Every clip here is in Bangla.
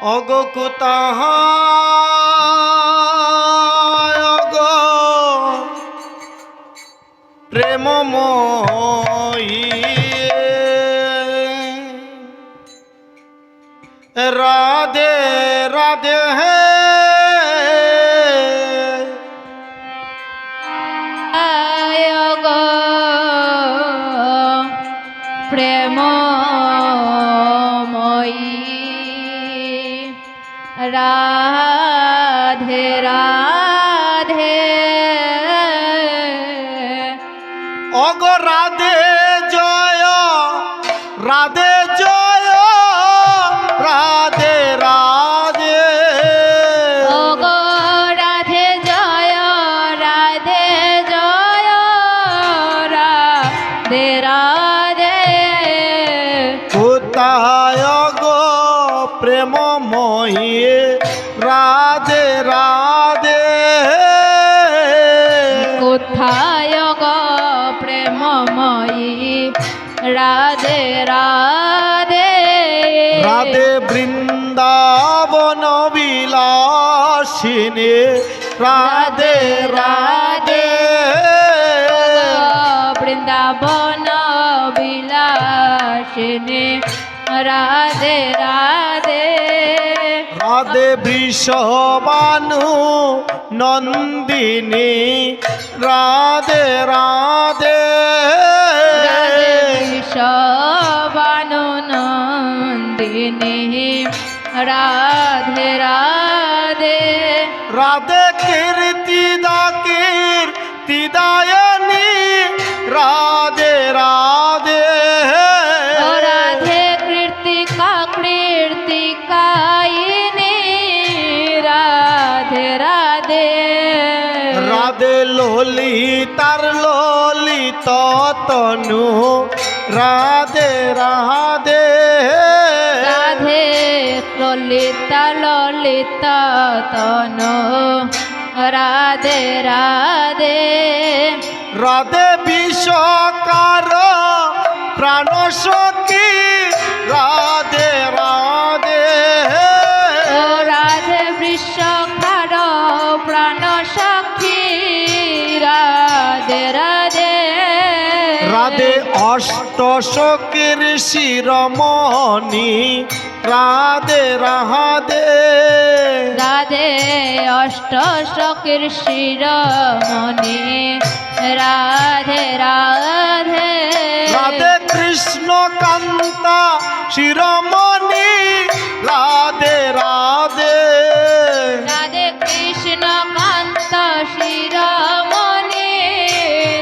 অগো কোথায় অগো প্রেমময়ী রাধে রাধে হে গো প্রেমময়ী রাধে রাধে অগো রাধে জয় রাধে জয় রাধে রাধে ওগো রাধে জয় রাধে জয় রাধে রাধে কোথায় গো প্রেমময়ী রাধে রাধে কোথায় গো প্রেমময়ী রাধে রাধে রাধে বৃন্দাবন বিলাসিনী রাধে রাধে বৃন্দাবন বিলাসিনী রাধে রাধে রাধে বৃষবানু নন্দিনী রাধে রাধে রাধে বিশ্ববানু নন্দিনী রাধে রাধে রাধে কীর্তিদায়নী রাধে রাধে ও রাধে কীর্তিকায়িনী রাধে রাধে রাধে ললিতার ললিত তনু রাধে রাধে রাধে ললিতা ললিতা তনু রাধে রাধে রাধে বিষকার প্রাণ সখী রাধে রাধে ও রাধে বৃষকার প্রাণ সখী রাধে রাধে রাধে অষ্ট সখীর শিরোমণি রাধে রাধে রাধে অষ্ট সখীর শিরোমণি রাধে রাধে রাধে কৃষ্ণ কান্তা শিরোমণি রাধে রাধে রাধে কৃষ্ণ কান্ত শিরোমণি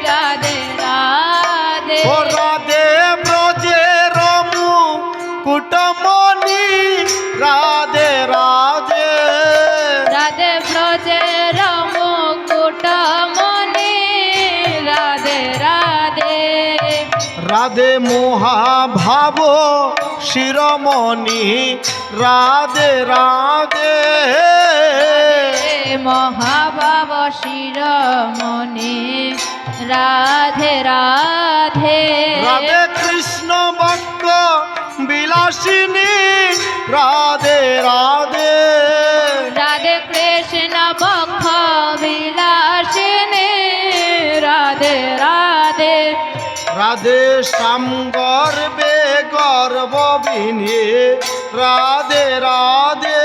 রাধে রাধে ও রাধে ব্রজের কুটমণি রাধে রাধে রাধে ব্রজের মুকুটমণি রাধে রাধে রাধে মহাভাব শিরোমণি রাধে রাধে মহাভাব শিরোমণি রাধে রাধে রাধে কৃষ্ণ বক্ষ বিলাসিনী রাধে রাধে রাধে কৃষ্ণ বক্ষ বিলাসিনী রাধে রাধে রাধে শ্যাম গর্বে গর্ববিনী রাধে রাধে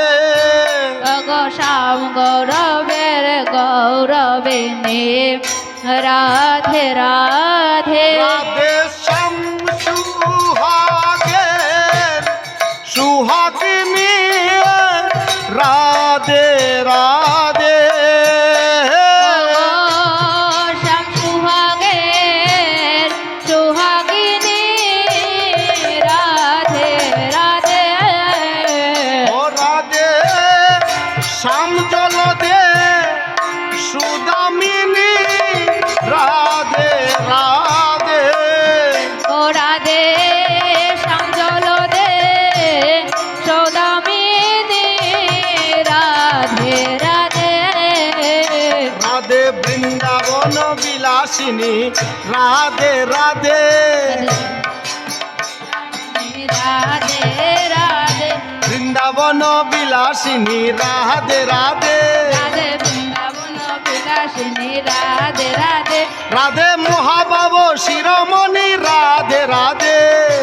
শ্যাম গৌরবের গৌরবিনী রাধে রাধে রাধে শ্যাম সুহাগের সুহাগিনী রাধে রাধে শ্যাম সুহাগের সুহাগিনী রাধে রাধে ও রাধে শ্যাম জলদে সুদামিনী রাধে রাধে ও রাধে শ্যাম জলদে সৌদামিনী রাধে রাধে রাধে বৃন্দাবন বিলাসিনী রাধে রাধে রাধে রাধে বৃন্দাবন বিলাসিনী রাধে রাধে রাধে বৃন্দাবন বিলাসিনী রাধে রাধে রাধে মহাবাব শিরোমণি রাধে রাধে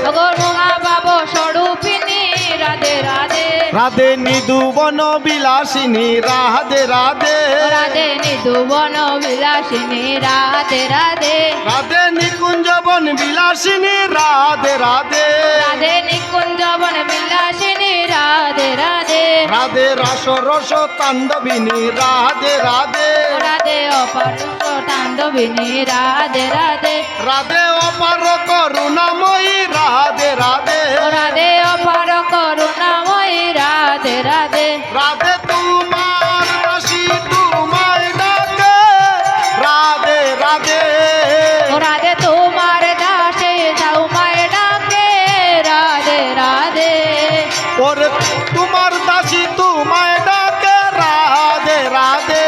অগর মহাবাব স্বরূপিনী রাধে রাধে রাধে নিধুবন বিলাসিনী রাধে রাধে রাধে নিধুবন বিলাসিনী রাধে রাধে রাধে নিকুঞ্জবন বিলাসিনী রাধে রাধে রাধে নিকুঞ্জবন বিলাসিনী রাধে রাধে রাধে রস রস তাণ্ডবিনী রাধে রাধে রাধে অপরুষ তাণ্ডবিনী রাধে রাধে রাধে অপার করুণাময়ী রাধে রাধে রাধে অপার করুণাময়ী রাধে রাধে রাধে তোমার রাশি তোমায় ডাকে রাধে রাধে রাধে তোমার দাসে তোমায় ডাকে রাধে রাধে ওরে তোমার দাসী তোমায় ডাকে রাধে রাধে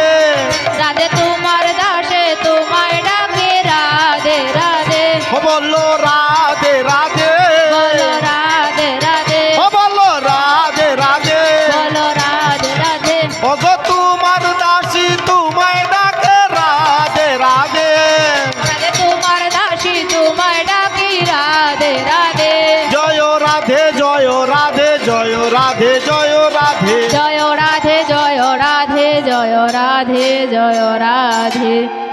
রাধে তোমার দাসে তোমায় ডাকে রাধে রাধে ও বললো রাধে রাধে বলো রাধে রাধে ও বললো রাধে রাধে বলো রাধে রাধে ওগো তোমার দাসী তোমায় ডাকে রাধে রাধে রাধে তোমার দাসী তোমায় ডাকি রাধে রাধে জয় রাধে জয় রাধে জয় রাধে জয় রাধে জয় রাধে জয় রাধে জয় রাধে জয় রাধে